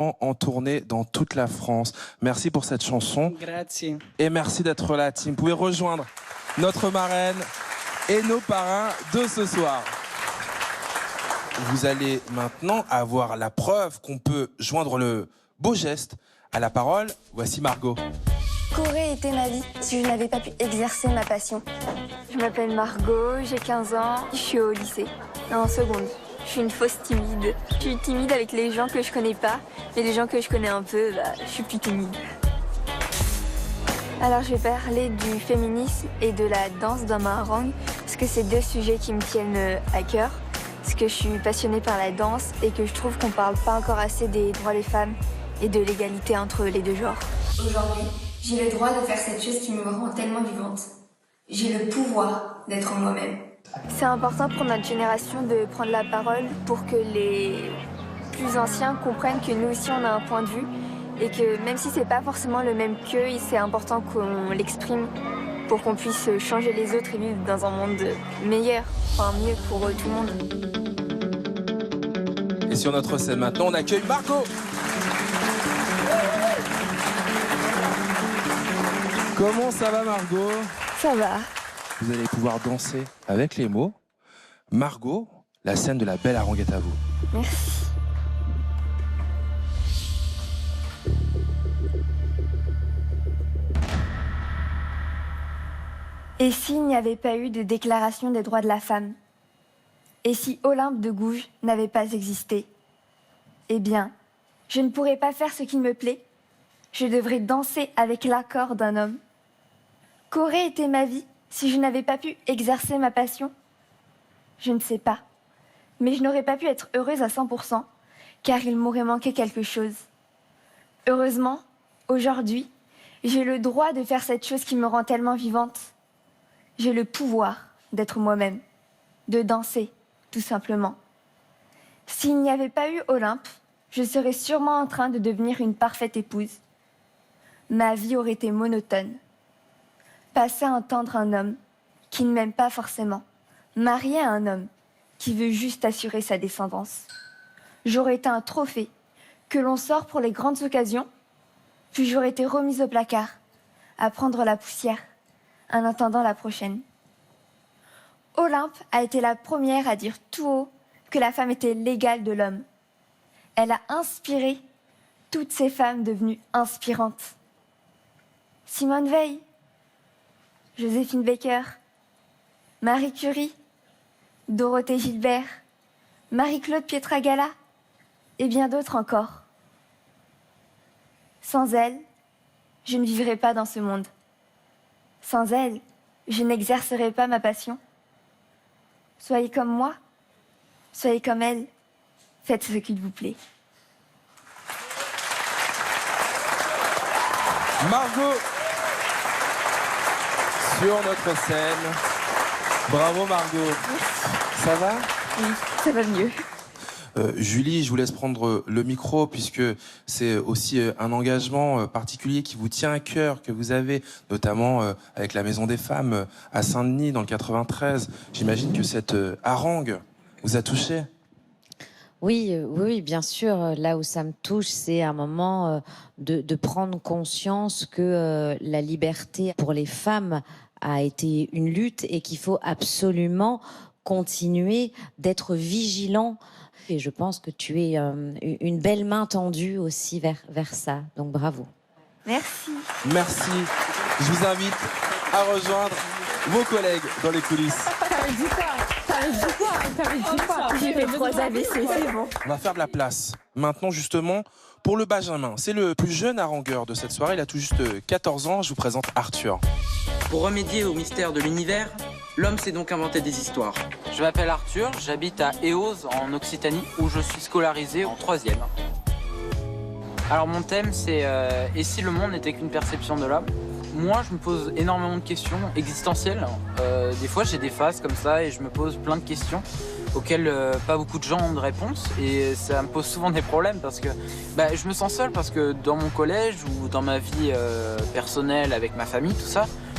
en tournée dans toute la France. Merci pour cette chanson. Grazie. Et merci d'être là, team. Vous pouvez rejoindre notre marraine et nos parrains de ce soir. Vous allez maintenant avoir la preuve qu'on peut joindre le beau geste à la parole. Voici Margot. Qu'aurait été ma vie si je n'avais pas pu exercer ma passion? Je m'appelle Margot, j'ai 15 ans, je suis au lycée, en seconde. Je suis une fausse timide. Je suis timide avec les gens que je connais pas, mais les gens que je connais un peu, je suis plus timide. Alors je vais parler du féminisme et de la danse dans ma harangue, parce que c'est deux sujets qui me tiennent à cœur. Parce que je suis passionnée par la danse et que je trouve qu'on parle pas encore assez des droits des femmes et de l'égalité entre les deux genres. Aujourd'hui, j'ai le droit de faire cette chose qui me rend tellement vivante. J'ai le pouvoir d'être moi-même. C'est important pour notre génération de prendre la parole pour que les plus anciens comprennent que nous aussi on a un point de vue et que même si c'est pas forcément le même qu'eux, c'est important qu'on l'exprime pour qu'on puisse changer les autres et vivre dans un monde meilleur, enfin mieux pour tout le monde. Et sur notre scène maintenant, on accueille Margot. Comment ça va, Margot? Ça va. Vous allez pouvoir danser avec les mots. Margot, la scène de la belle harangue est à vous. Merci. Et s'il n'y avait pas eu de déclaration des droits de la femme? Et si Olympe de Gouges n'avait pas existé? Eh bien, je ne pourrais pas faire ce qui me plaît. Je devrais danser avec l'accord d'un homme. Qu'aurait été ma vie si je n'avais pas pu exercer ma passion? Je ne sais pas. Mais je n'aurais pas pu être heureuse à 100%, car il m'aurait manqué quelque chose. Heureusement, aujourd'hui, j'ai le droit de faire cette chose qui me rend tellement vivante. J'ai le pouvoir d'être moi-même, de danser, tout simplement. S'il n'y avait pas eu Olympe, je serais sûrement en train de devenir une parfaite épouse. Ma vie aurait été monotone. Passer à entendre un homme qui ne m'aime pas forcément, marié à un homme qui veut juste assurer sa descendance. J'aurais été un trophée que l'on sort pour les grandes occasions, puis j'aurais été remise au placard, à prendre la poussière, en attendant la prochaine. Olympe a été la première à dire tout haut que la femme était l'égale de l'homme. Elle a inspiré toutes ces femmes devenues inspirantes. Simone Veil, Joséphine Baker, Marie Curie, Dorothée Gilbert, Marie-Claude Pietragala et bien d'autres encore. Sans elles, je ne vivrais pas dans ce monde. Sans elles, je n'exercerais pas ma passion. Soyez comme moi, soyez comme elles, faites ce qu'il vous plaît. Margot sur notre scène. Bravo Margot. Ça va? Oui, ça va mieux. Julie, je vous laisse prendre le micro puisque c'est aussi un engagement particulier qui vous tient à cœur, que vous avez, notamment avec la Maison des Femmes à Saint-Denis dans le 93. J'imagine que cette harangue vous a touché. Oui, bien sûr. Là où ça me touche, c'est un moment de prendre conscience que la liberté pour les femmes a été une lutte et qu'il faut absolument continuer d'être vigilant. Et je pense que tu es une belle main tendue aussi vers ça. Donc bravo. Merci. Merci. Je vous invite à rejoindre vos collègues dans les coulisses. J'ai fait 3 AVC, c'est bon. On va faire de la place. Maintenant, justement, pour le Benjamin. C'est le plus jeune harangueur de cette soirée. Il a tout juste 14 ans. Je vous présente Arthur. Pour remédier au mystère de l'univers, l'homme s'est donc inventé des histoires. Je m'appelle Arthur, j'habite à Eauze en Occitanie où je suis scolarisé en 3e. Alors mon thème c'est et si le monde n'était qu'une perception de l'homme? Moi je me pose énormément de questions existentielles. Des fois j'ai des phases comme ça et je me pose plein de questions auxquelles pas beaucoup de gens ont de réponse et ça me pose souvent des problèmes parce que je me sens seul parce que dans mon collège ou dans ma vie personnelle avec ma famille, tout ça,